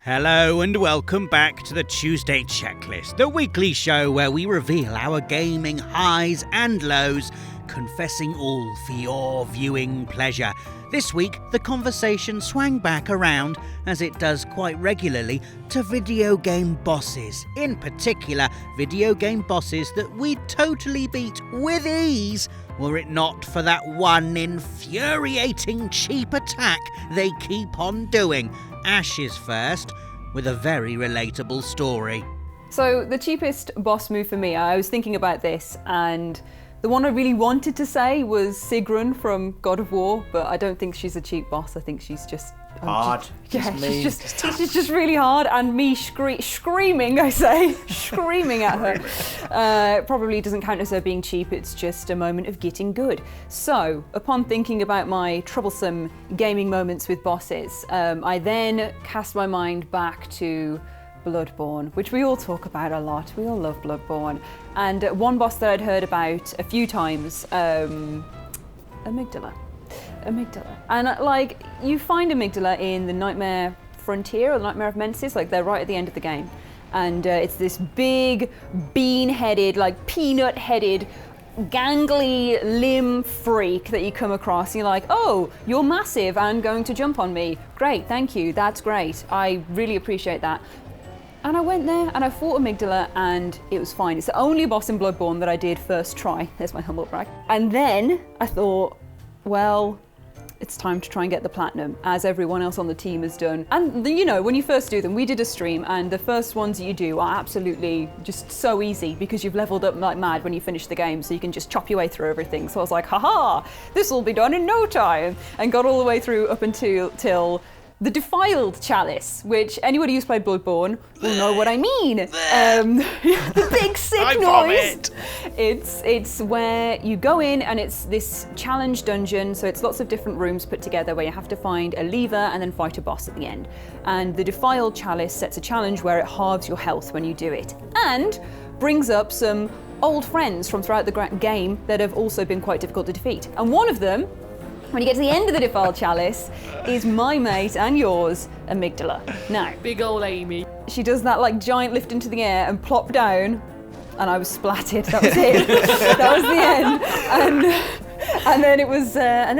Hello and welcome back to the Tuesday Checklist, the weekly show where we reveal our gaming highs and lows, confessing all for your viewing pleasure. This week, the conversation swang back around, as it does quite regularly, to video game bosses. In particular, video game bosses that we'd totally beat with ease were it not for that one infuriating cheap attack they keep on doing. Ash is first, with a very relatable story. So the cheapest boss move for me, I was thinking about this, and the one I really wanted to say was Sigrun from God of War, but I don't think she's a cheap boss. I think she's just hard. She's just really hard, and me screaming at her. Probably doesn't count as her being cheap, it's just a moment of getting good. So, upon thinking about my troublesome gaming moments with bosses, I then cast my mind back to Bloodborne, which we all talk about a lot. We all love Bloodborne. And one boss that I'd heard about a few times, Amygdala. And you find Amygdala in the Nightmare Frontier or the Nightmare of Mensis, they're right at the end of the game. And it's this big, bean-headed, peanut-headed, gangly limb freak that you come across. And you're like, oh, you're massive and going to jump on me. Great, thank you, that's great. I really appreciate that. And I went there and I fought Amygdala and it was fine. It's the only boss in Bloodborne that I did first try. There's my humble brag. And then I thought, well, it's time to try and get the platinum, as everyone else on the team has done. And when you first do them, we did a stream, and the first ones that you do are absolutely just so easy because you've leveled up like mad when you finish the game, so you can just chop your way through everything. So I was like, haha, this will be done in no time, and got all the way through up till the Defiled Chalice, which anybody who's played Bloodborne will know what I mean. The big sick noise. It's where you go in and it's this challenge dungeon, so it's lots of different rooms put together where you have to find a lever and then fight a boss at the end. And the Defiled Chalice sets a challenge where it halves your health when you do it, and brings up some old friends from throughout the game that have also been quite difficult to defeat. And one of them, when you get to the end of the Defiled Chalice, is my mate and yours, Amygdala. Now, big ole Amy. She does that giant lift into the air and plop down, and I was splatted. That was it. That was the end. And then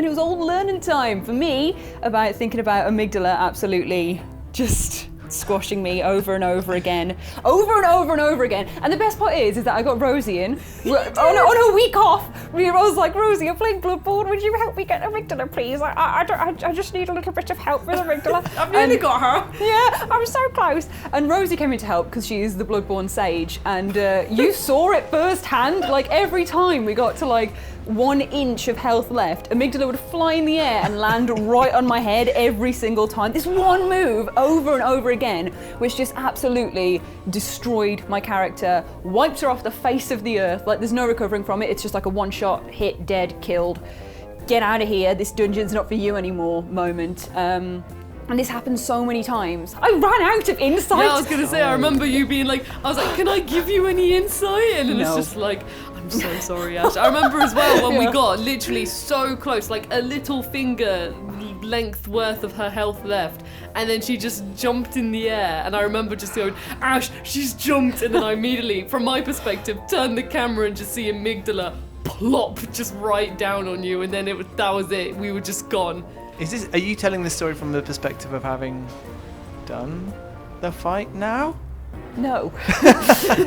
it was all learning time for me about thinking about Amygdala absolutely just squashing me over and over again. And the best part is that I got Rosie in on a week off. I was like, Rosie, I'm playing Bloodborne, would you help me get Amygdala, please? I just need a little bit of help with Amygdala. I've nearly got her. Yeah, I was so close. And Rosie came in to help because she is the Bloodborne sage, and you saw it firsthand. Every time we got to 1 inch of health left, Amygdala would fly in the air and land right on my head every single time. This one move over and over again, which just absolutely destroyed my character, wiped her off the face of the earth. There's no recovering from it. It's just a one-shot hit, dead, killed. Get out of here. This dungeon's not for you anymore moment. And this happened so many times. I ran out of insight. Yeah, I was gonna say, I remember you being can I give you any insight? And no. it's just I'm so sorry, Ash. I remember as well when we got literally so close, a little finger length worth of her health left, and then she just jumped in the air, and I remember just going, Ash, she's jumped, and then I immediately, from my perspective, turned the camera and just see Amygdala plop just right down on you, and then that was it. We were just gone. Are you telling this story from the perspective of having done the fight now? No.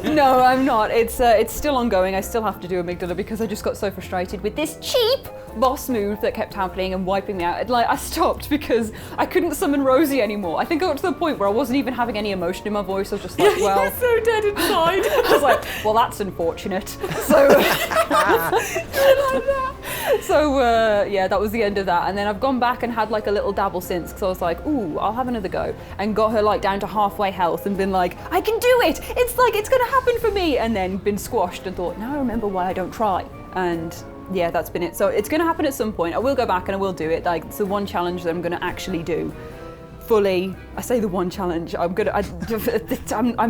No, I'm not. It's still ongoing. I still have to do Amygdala because I just got so frustrated with this cheap boss move that kept happening and wiping me out. I stopped because I couldn't summon Rosie anymore. I think I got to the point where I wasn't even having any emotion in my voice. I was just like, well... You're so dead inside. I was like, well, that's unfortunate. So... yeah, that was the end of that. And then I've gone back and had a little dabble since, because I was like, ooh, I'll have another go. And got her down to halfway health and been like, I can do it! It's gonna happen for me! And then been squashed and thought, now I remember why I don't try. And yeah, that's been it. So it's gonna happen at some point. I will go back and I will do it. It's the one challenge that I'm gonna actually do fully. I say the one challenge. I'm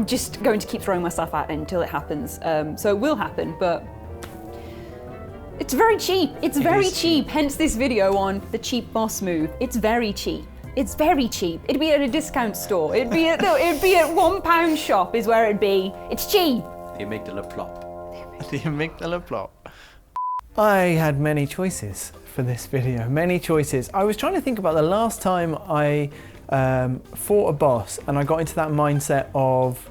just going to keep throwing myself at it until it happens. So it will happen, but it's very cheap. It's very cheap. Hence this video on the cheap boss move. It's very cheap. It's very cheap. It'd be at a discount store. It'd be at £1 shop is where it'd be. It's cheap. The amygdala plop. The amygdala plop. I had many choices for this video, many choices. I was trying to think about the last time I fought a boss and I got into that mindset of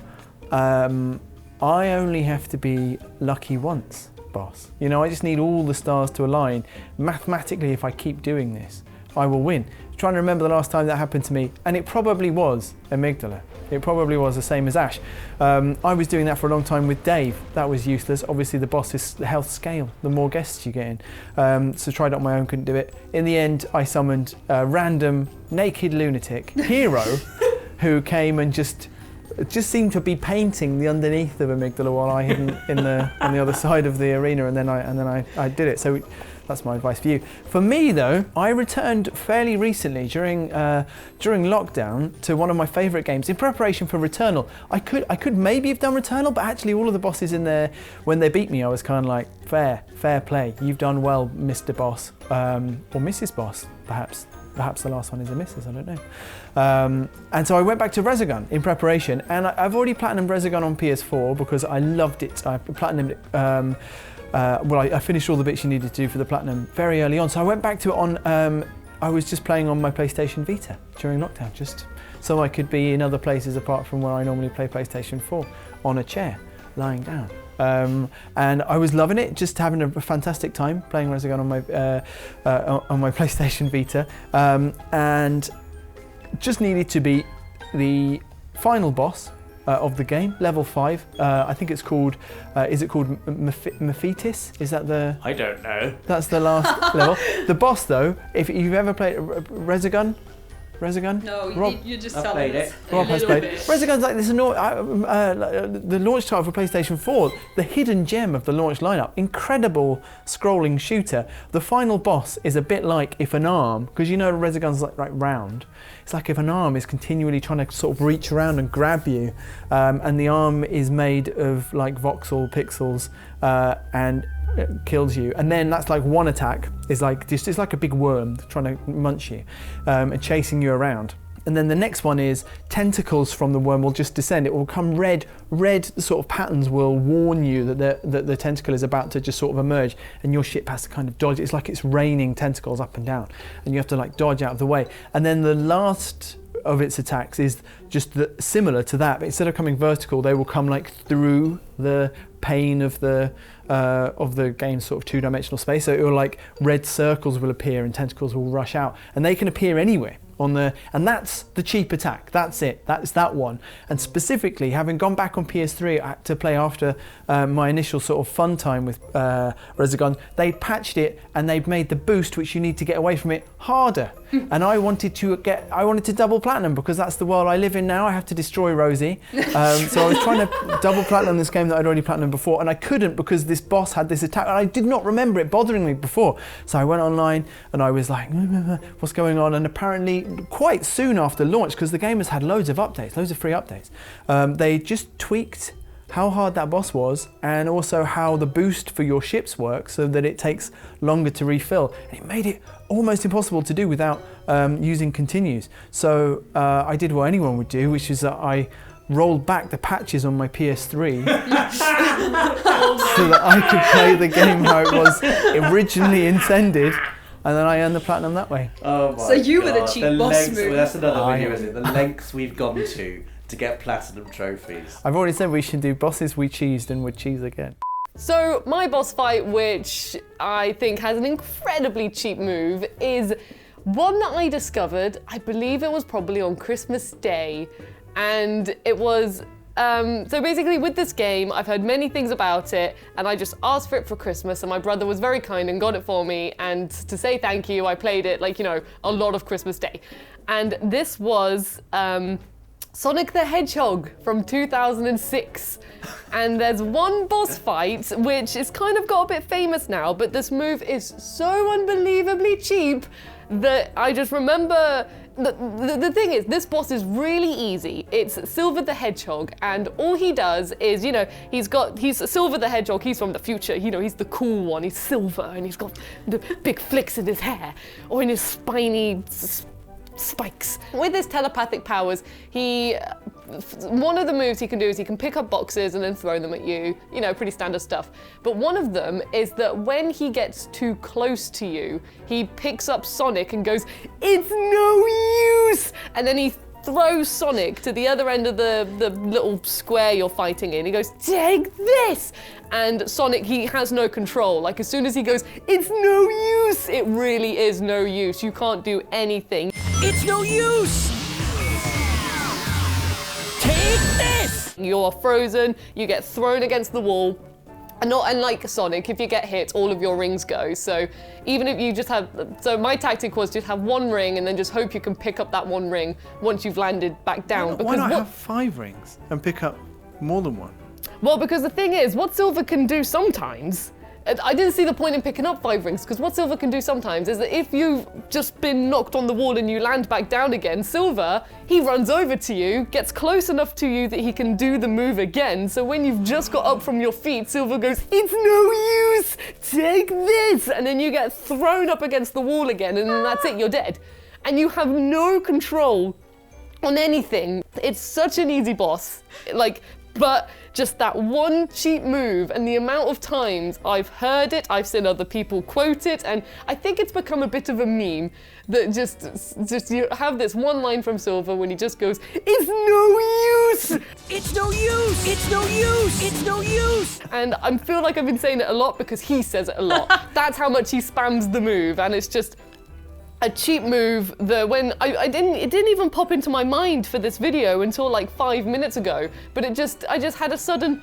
I only have to be lucky once, boss. You know, I just need all the stars to align. Mathematically, if I keep doing this, I will win. Trying to remember the last time that happened to me, and it probably was amygdala. It probably was the same as Ash. I was doing that for a long time with Dave. That was useless. Obviously the boss is the health scale, the more guests you get in. So tried it on my own, couldn't do it. In the end, I summoned a random naked lunatic hero who came and just seemed to be painting the underneath of amygdala while I hid on the other side of the arena, and then I did it. So that's my advice for you. For me though, I returned fairly recently during lockdown to one of my favourite games in preparation for Returnal. I could maybe have done Returnal, but actually all of the bosses in there, when they beat me, I was kind of like, fair play. You've done well, Mr. Boss, or Mrs. Boss, perhaps. Perhaps the last one is a missus, I don't know. And so I went back to Resogun in preparation, and I've already platinumed Resogun on PS4 because I loved it. I platinumed it, I finished all the bits you needed to do for the platinum very early on. So I went back to it on, I was just playing on my PlayStation Vita during lockdown, just so I could be in other places apart from where I normally play PlayStation 4, on a chair, lying down. And I was loving it, just having a fantastic time playing Resogun on my PlayStation Vita, and just needed to beat the final boss of the game, level 5. I think it's called, is it called Mephitis? Is that the... I don't know. That's the last level. The boss though, if you've ever played Resogun? No, Rob, you just I've tell played us. it. Rob has played. Resogun's like this the launch title for PlayStation 4, the hidden gem of the launch lineup. Incredible scrolling shooter. The final boss is a bit like if an arm, because you know Resogun's like round. It's like if an arm is continually trying to sort of reach around and grab you, and the arm is made of like voxel pixels, and it kills you, and then that's like one attack is like just, it's like a big worm trying to munch you, and chasing you around. And then the next one is tentacles from the worm will just descend. It will come red sort of patterns will warn you that the tentacle is about to just sort of emerge, and your ship has to kind of dodge. It's like it's raining tentacles up and down, and you have to like dodge out of the way. And then the last of its attacks is just similar to that, but instead of coming vertical, they will come like through the pane of the game's sort of two-dimensional space. So it will like red circles will appear and tentacles will rush out, and they can appear anywhere and that's the cheap attack. That's it. That's that one. And specifically, having gone back on PS3 to play after my initial sort of fun time with Resogun, they patched it and they've made the boost, which you need to get away from it, harder. And I wanted to double platinum because that's the world I live in now. I have to destroy Rosie. So I was trying to double platinum this game that I'd already platinumed before, and I couldn't because this boss had this attack and I did not remember it bothering me before. So I went online and I was like, what's going on? And apparently quite soon after launch, because the game has had loads of updates, loads of free updates, they just tweaked how hard that boss was and also how the boost for your ships works so that it takes longer to refill. And it made it almost impossible to do without using continues. So I did what anyone would do, which is that I rolled back the patches on my PS3 so that I could play the game how it was originally intended. And then I earned the platinum that way. Oh my So you were the God. cheap boss move. Well, that's another video, isn't it? The lengths we've gone to get platinum trophies. I've already said we should do bosses we cheesed and would cheese again. So my boss fight, which I think has an incredibly cheap move, is one that I discovered, I believe it was probably on Christmas Day. And it was, so basically with this game, I've heard many things about it, and I just asked for it for Christmas, and my brother was very kind and got it for me, and to say thank you, I played it like, you know, a lot of Christmas Day. And this was Sonic the Hedgehog from 2006. And there's one boss fight, which is kind of got a bit famous now, but this move is so unbelievably cheap that I just remember. The thing is, this boss is really easy. It's Silver the Hedgehog, and all he does is, you know, he's Silver the Hedgehog, he's from the future, you know, he's the cool one, he's silver, and he's got the big flicks in his hair, or in his spiny spikes. With his telepathic powers, one of the moves he can do is he can pick up boxes and then throw them at you. You know, pretty standard stuff. But one of them is that when he gets too close to you, he picks up Sonic and goes, "It's no use!" And then he throws Sonic to the other end of the little square you're fighting in. He goes, "Take this!" And Sonic, he has no control. Like, as soon as he goes, "It's no use!" It really is no use. You can't do anything. It's no use! Take this! You're frozen, you get thrown against the wall. And like Sonic, if you get hit, all of your rings go. So even if you just so my tactic was just have one ring and then just hope you can pick up that one ring once you've landed back down. Why not have 5 rings and pick up more than one? Well, because the thing is, what Silver can do sometimes, I didn't see the point in picking up 5 rings, because what Silver can do sometimes is that if you've just been knocked on the wall and you land back down again, Silver, he runs over to you, gets close enough to you that he can do the move again. So when you've just got up from your feet, Silver goes, "It's no use, take this!" And then you get thrown up against the wall again, and then that's it, you're dead. And you have no control on anything. It's such an easy boss. But just that one cheap move, and the amount of times I've heard it, I've seen other people quote it, and I think it's become a bit of a meme that just you have this one line from Silver when he just goes, "It's no use! It's no use! It's no use! It's no use!" And I feel like I've been saying it a lot because he says it a lot. That's how much he spams the move, and it's just a cheap move that it didn't even pop into my mind for this video until like 5 minutes ago. But I just had a sudden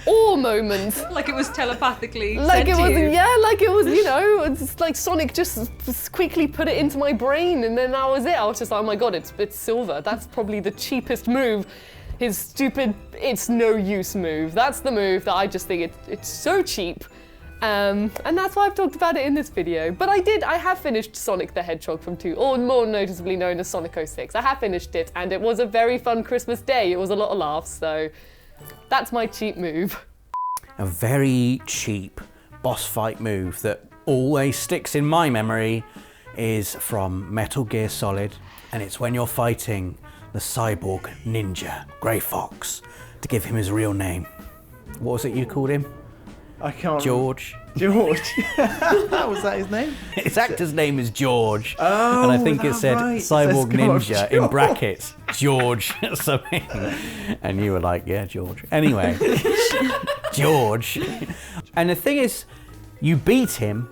awe moment. Like it was telepathically Like sent it was, to you. yeah, like it was, you know, it's like Sonic just quickly put it into my brain, and then that was it. I was just like, oh my god, it's Silver. That's probably the cheapest move. His stupid, it's no use move. That's the move that I just think it's so cheap. And that's why I've talked about it in this video. But I have finished Sonic the Hedgehog from 2, or more noticeably known as Sonic 06. I have finished it, and it was a very fun Christmas day. It was a lot of laughs, so that's my cheap move. A very cheap boss fight move that always sticks in my memory is from Metal Gear Solid, and it's when you're fighting the cyborg ninja, Grey Fox, to give him his real name. What was it you called him? I can't. George. George. Was that his name? His actor's name is George. Oh, and I think it said right. Cyborg It says Ninja George. in brackets, George something. And you were like, yeah, George. Anyway, George. And the thing is, you beat him,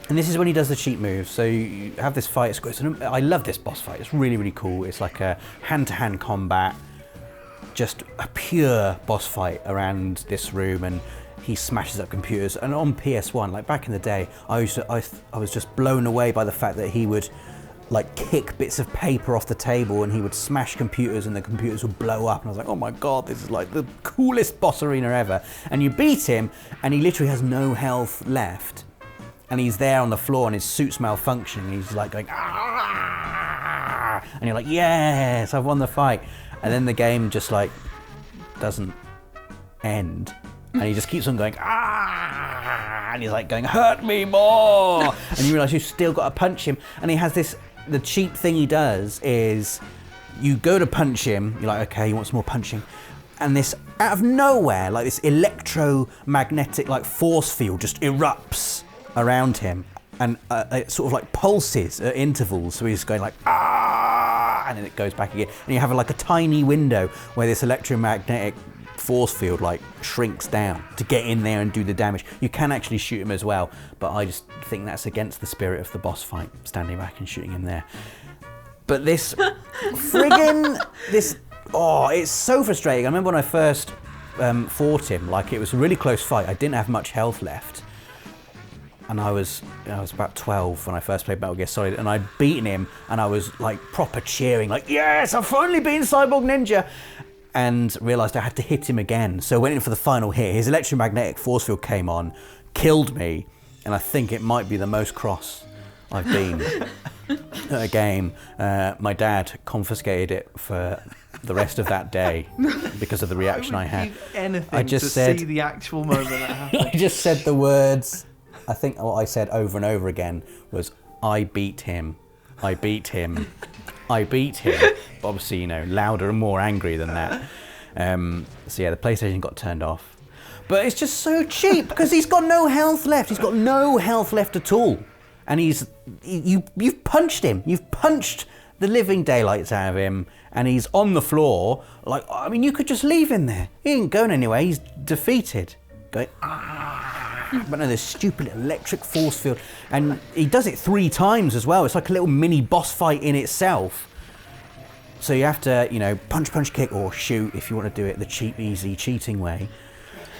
and this is when he does the cheat move. So you have this fight. I love this boss fight. It's really, really cool. It's like a hand-to-hand combat, just a pure boss fight around this room, and he smashes up computers. And on PS1, like back in the day, I was just blown away by the fact that he would like kick bits of paper off the table and he would smash computers and the computers would blow up. And I was like, oh my God, this is like the coolest boss arena ever. And you beat him and he literally has no health left. And he's there on the floor and his suit's malfunctioning. He's like going, ah! And you're like, yes, I've won the fight. And then the game just like doesn't end. And he just keeps on going, ah! And he's like going, hurt me more! And you realise you've still got to punch him. And he has this, the cheap thing he does is, you go to punch him, you're like, okay, you want some more punching. And this, out of nowhere, like this electromagnetic like force field just erupts around him. And it sort of like pulses at intervals. So he's going like, ah! And then it goes back again. And you have like a tiny window where this electromagnetic force field like shrinks down to get in there and do the damage. You can actually shoot him as well, but I just think that's against the spirit of the boss fight, standing back and shooting him there. But this friggin' it's so frustrating. I remember when I first fought him, like it was a really close fight. I didn't have much health left. And I was about 12 when I first played Metal Gear Solid, and I'd beaten him, and I was like proper cheering, like, yes, I've finally beaten Cyborg Ninja, and realised I had to hit him again. So I went in for the final hit. His electromagnetic force field came on, killed me, and I think it might be the most cross I've been at a game. My dad confiscated it for the rest of that day because of the reaction I had. Anything I just to said, see the actual moment that happened. I just said the words, I think what I said over and over again was, I beat him. I beat him. I beat him. But obviously, you know, louder and more angry than that. So yeah, the PlayStation got turned off. But it's just so cheap because he's got no health left. He's got no health left at all. And you've punched him. You've punched the living daylights out of him, and he's on the floor. Like, I mean, you could just leave him there. He ain't going anywhere. He's defeated. Going, but no, this stupid electric force field. And he does it 3 times as well. It's like a little mini boss fight in itself. So you have to, you know, punch, kick, or shoot if you want to do it the cheap, easy, cheating way.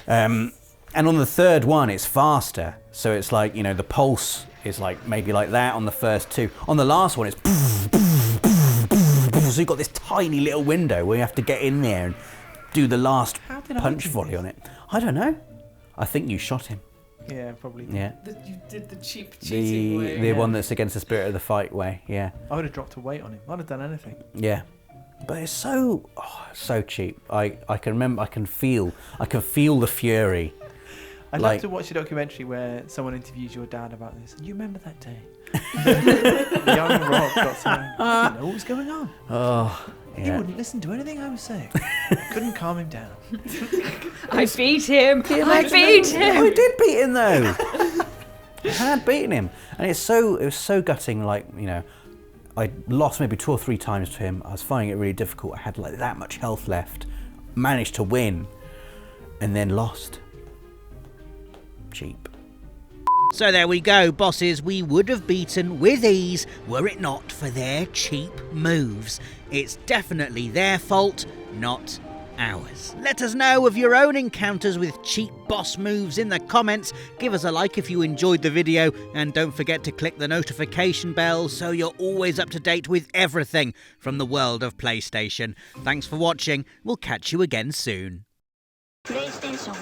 And on the third one, it's faster. So it's like, you know, the pulse is like maybe like that on the first 2. On the last one, it's so you've got this tiny little window where you have to get in there and do the last punch volley on it. I don't know. I think you shot him. Yeah, probably. Yeah. You did the cheap cheating way. The one that's against the spirit of the fight way. Yeah. I would have dropped a weight on him. I'd have done anything. Yeah. But it's so cheap. I can remember. I can feel the fury. I'd like, love to watch a documentary where someone interviews your dad about this. You remember that day? Young Rob got saying, I didn't know what was going on. Oh, yeah. He wouldn't listen to anything I was saying. Couldn't calm him down. I beat him. I beat him. I did beat him though. I had beaten him, and it was so gutting. Like, you know, I lost maybe 2 or 3 times to him. I was finding it really difficult. I had like that much health left. Managed to win, and then lost. Cheap. So there we go, bosses we would have beaten with ease were it not for their cheap moves. It's definitely their fault, not ours. Let us know of your own encounters with cheap boss moves in the comments. Give us a like if you enjoyed the video, and don't forget to click the notification bell so you're always up to date with everything from the world of PlayStation. Thanks for watching. We'll catch you again soon. PlayStation